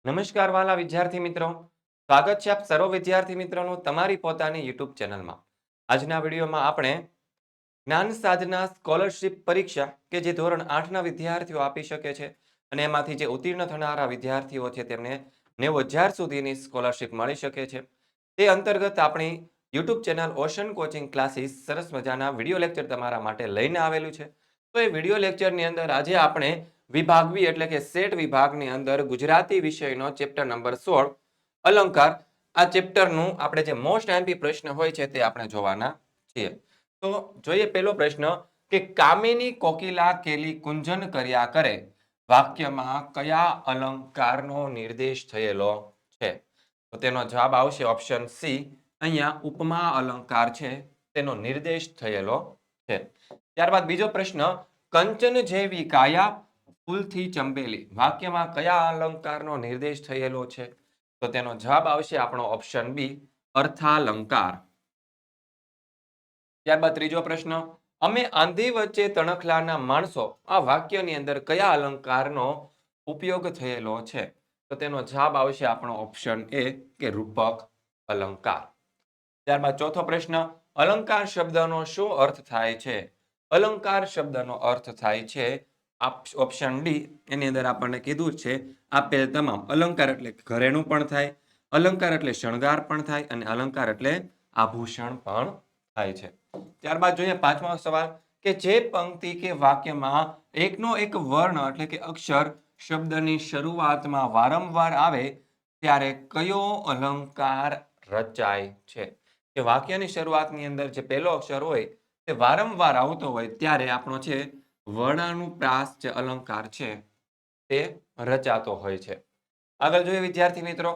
નમસ્કાર વાલા વિદ્યાર્થી મિત્રો, સ્વાગત છે આપ સર્વ વિદ્યાર્થી મિત્રોનું તમારી પોતાની યુટ્યુબ ચેનલમાં. આજના વિડીયોમાં આપણે જ્ઞાન સાધના સ્કોલરશિપ પરીક્ષા કે જે ધોરણ 8ના વિદ્યાર્થીઓ આપી શકે છે અને એમાંથી જે ઉત્તીર્ણ થનારા વિદ્યાર્થીઓ છે તેમને 90,000 સુધીની સ્કોલરશિપ મળી શકે છે. તે અંતર્ગત આપણી YouTube channel ocean coaching classes સરસ મજાના વિડીયો લેક્ચર તમારા માટે લઈને આવેલું છે. તો એ વિડીયો લેક્ચરની અંદર આજે આપણે વિભાગ બી એટલે કે સેટ વિભાગની અંદર ગુજરાતી વિષયનો ચેપ્ટર નંબર 16 અલંકાર, આ ચેપ્ટરનું આપણે જે મોસ્ટ એમપી પ્રશ્ન હોય છે તે આપણે જોવાના છીએ. તો જોઈએ પહેલો પ્રશ્ન કે કામિની કોકિલા કેલી કુંજન કર્યા કરે વાક્યમાં કયા અલંકારનો નિર્દેશ થયેલો છે? તો તેનો જવાબ આવશે ઓપ્શન સી. અહીંયા ઉપમા અલંકાર છે તેનો નિર્દેશ થયેલો છે. ત્યારબાદ બીજો પ્રશ્ન કંચન જેવી કાયા ફૂલથી ચંપેલી વાક્યમાં કયા અલંકારનો નિર્દેશ થયેલો છે? તો તેનો જવાબ આવશે આપણો ઓપ્શન બી અર્થાલંકાર. ત્યારબાદ ત્રીજો પ્રશ્ન અમે આંધી વચ્ચે તણખલાના માણસો આ વાક્યની અંદર કયા અલંકારનો ઉપયોગ થયેલો છે? તો તેનો જવાબ આવશે આપણો ઓપ્શન એ કે રૂપક અલંકાર. ત્યારબાદ ચોથો પ્રશ્ન અલંકાર શબ્દનો શું અર્થ થાય છે? અલંકાર શબ્દનો અર્થ થાય છે ઓપ્શન ડી. એની અંદર આપણને કીધું છે આપેલ તમામ. અલંકાર એટલે ઘરેણું પણ થાય, અલંકાર એટલે શણગાર પણ થાય અને અલંકાર એટલે આભૂષણ પણ થાય છે. ત્યારબાદ જોઈએ પાંચમો સવાલ કે જે પંક્તિ કે વાક્યમાં એકનો એક વર્ણ એટલે કે અક્ષર શબ્દની શરૂઆતમાં વારંવાર આવે ત્યારે કયો અલંકાર રચાય છે? કે વાક્યની શરૂઆતની અંદર જે પહેલો અક્ષર હોય તે વારંવાર આવતો હોય ત્યારે આપણો છે વર્ણાનુપ્રાસ જે અલંકાર છે તે રચાતો હોય છે. આગળ જોઈએ વિદ્યાર્થી મિત્રો,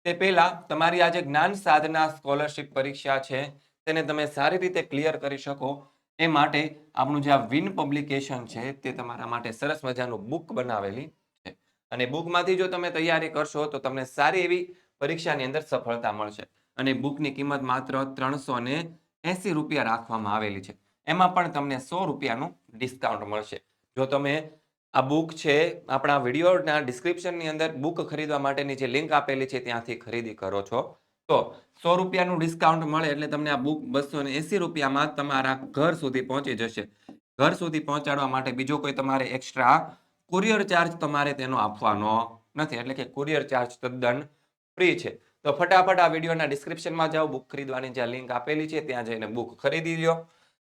તે પહેલા તમારી આ જે જ્ઞાન સાધના સ્કોલરશિપ પરીક્ષા છે તેને તમે સારી રીતે ક્લિયર કરી શકો એ માટે આપણું જે આ વિન પબ્લિકેશન છે તે તમારા માટે સરસ મજાનું બુક બનાવેલી છે અને બુકમાંથી જો તમે તૈયારી કરશો તો તમને સારી એવી પરીક્ષાની અંદર સફળતા મળશે. અને બુકની કિંમત માત્ર 380 રૂપિયા રાખવામાં આવેલી છે. એમાં પણ તમને 100 રૂપિયાનું ડિસ્કાઉન્ટ મળશે જો તમે આ બુક છે આપણા વિડીયોના ડિસ્ક્રિપ્શનની અંદર બુક ખરીદવા માટેની જે લિંક આપેલી છે ત્યાંથી ખરીદી કરો છો તો 100 રૂપિયાનું ડિસ્કાઉન્ટ મળે એટલે તમને આ બુક 280 રૂપિયામાં તમારા ઘર સુધી પહોંચી જશે. ઘર સુધી પહોંચાડવા માટે બીજો કોઈ તમારે એક્સ્ટ્રા કુરિયર ચાર્જ તમારે તેનો આપવાનો નથી, એટલે કે કુરિયર ચાર્જ તદ્દન ફ્રી છે. તો ફટાફટ આ વિડીયોના ડિસ્ક્રિપ્શનમાં જાઓ, બુક ખરીદવાની જ્યાં લિંક આપેલી છે ત્યાં જઈને બુક ખરીદી લો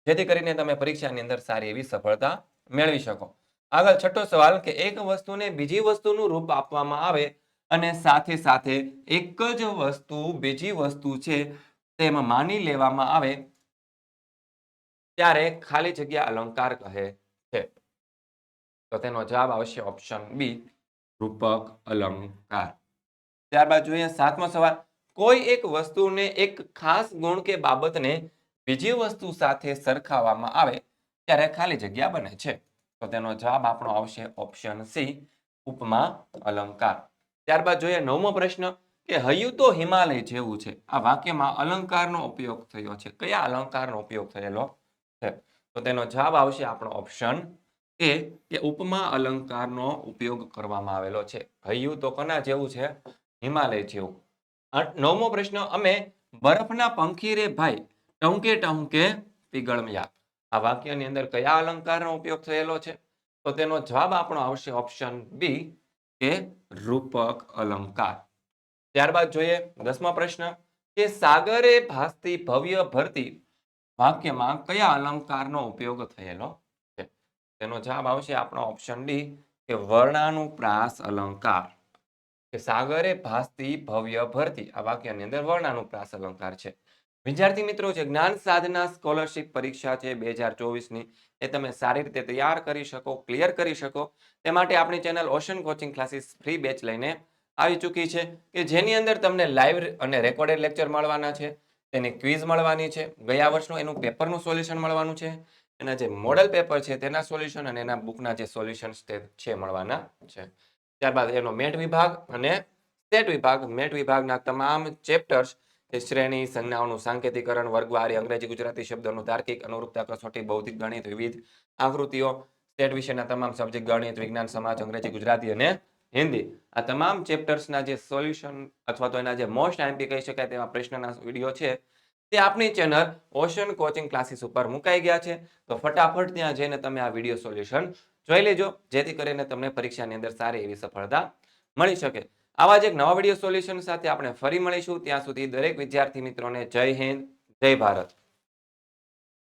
જેથી કરીને તમે પરીક્ષાની અંદર સારી એવી સફળતા મેળવી શકો. આગળ છઠ્ઠો સવાલ કે એક વસ્તુને બીજી વસ્તુનું રૂપ આપવામાં આવે અને સાથે સાથે એક જ વસ્તુ બીજી વસ્તુ છે તેમાં માની લેવામાં આવે ત્યારે ખાલી જગ્યા અલંકાર કહે છે. તો તેનો જવાબ આવશે ઓપ્શન બી રૂપક અલંકાર. ત્યારબાદ જોઈએ સાતમો સવાલ કોઈ એક વસ્તુને એક ખાસ ગુણ કે બાબતને બીજી વસ્તુ સાથે સરખાવવામાં આવે ત્યારે ખાલી જગ્યા બને છે. તો તેનો જવાબ આપણો આવશે ઓપ્શન સી ઉપમા અલંકાર. ત્યારબાદ જોઈએ નવમો પ્રશ્ન કે હૈયું તો હિમાલય જેવું છે આ વાક્યમાં અલંકારનો ઉપયોગ થયો છે. કયા અલંકારનો ઉપયોગ થયેલો છે? તો તેનો જવાબ આવશે આપણો ઓપ્શન એ કે ઉપમા અલંકારનો ઉપયોગ કરવામાં આવેલો છે. હૈયું તો કોના જેવું છે? હિમાલય જેવું. નવમો પ્રશ્ન અમે બરફના પંખી રે ભાઈ ટહુકે ટહુકે પીગળમ્યા આ વાક્યની અંદર કયા અલંકારનો ઉપયોગ થયેલો છે? તો તેનો જવાબ આપણો આવશે ઓપ્શન બી કે રૂપક અલંકાર. ત્યારબાદ જોઈએ 10મો પ્રશ્ન કે સાગરે ભાસતી ભવ્ય ભરતી વાક્યમાં કયા અલંકારનો ઉપયોગ થયેલો છે? તેનો જવાબ આવશે આપણો ઓપ્શન ડી કે વર્ણાનુપ્રાસ અલંકાર. કે સાગરે ભાસતી ભવ્ય ભરતી આ વાક્યની અંદર વર્ણાનુપ્રાસ અલંકાર છે. વિદ્યાર્થી મિત્રો, જે જ્ઞાન સાધના સ્કોલરશિપ પરીક્ષા છે 2024ની એ તમે સારી રીતે તૈયાર કરી શકો, ક્લિયર કરી શકો તે માટે આપણી channel ocean coaching classes free batch લઈને આવી ચૂકી છે કે જેની અંદર તમને લાઈવ અને રેકોર્ડેડ લેક્ચર મળવાના છે, તેની ક્વિઝ મળવાની છે, ગયા વર્ષનું એનું પેપરનું સોલ્યુશન મળવાનું છે, એના જે મોડલ પેપર છે તેના સોલ્યુશન અને એના બુકના જે સોલ્યુશન્સ છે મળવાના છે. ત્યારબાદ એનો મેટ વિભાગ અને સ્ટેટ વિભાગ, મેટ વિભાગના તમામ ચેપ્ટર્સ શ્રેણી, સંજ્ઞાઓનું સાંકેતિકરણ, વર્ગવારી, અંગ્રેજી ગુજરાતી શબ્દોનું તાર્કિક, અનુરૂપતા, કસોટી, બૌદ્ધિક ગણિત, વિવિધ આકૃતિઓ, સ્ટેટ વિશેના તમામ સબ્જેક્ટ ગણિત, વિજ્ઞાન, સમાજ, અંગ્રેજી ગુજરાતી અને હિન્દી, આ તમામ ચેપ્ટર્સના જે સોલ્યુશન અથવા તો એના જે મોસ્ટ આઈએમપી કહી શકાય તેવા પ્રશ્નના વિડીયો છે તે આપણી ચેનલ ઓશન કોચિંગ ક્લાસીસ ઉપર મુકાઈ ગયા છે. તો ફટાફટ ત્યાં જઈને તમે આ વિડીયો સોલ્યુશન જોઈ લેજો, જેથી કરીને તમને પરીક્ષાની અંદર સારી એવી સફળતા મળી શકે. આવા જ એક નવા વિડીયો સોલ્યુશન સાથે આપણે ફરી મળીશું. ત્યાં સુધી દરેક વિદ્યાર્થી મિત્રોને જય હિન્દ, જય ભારત.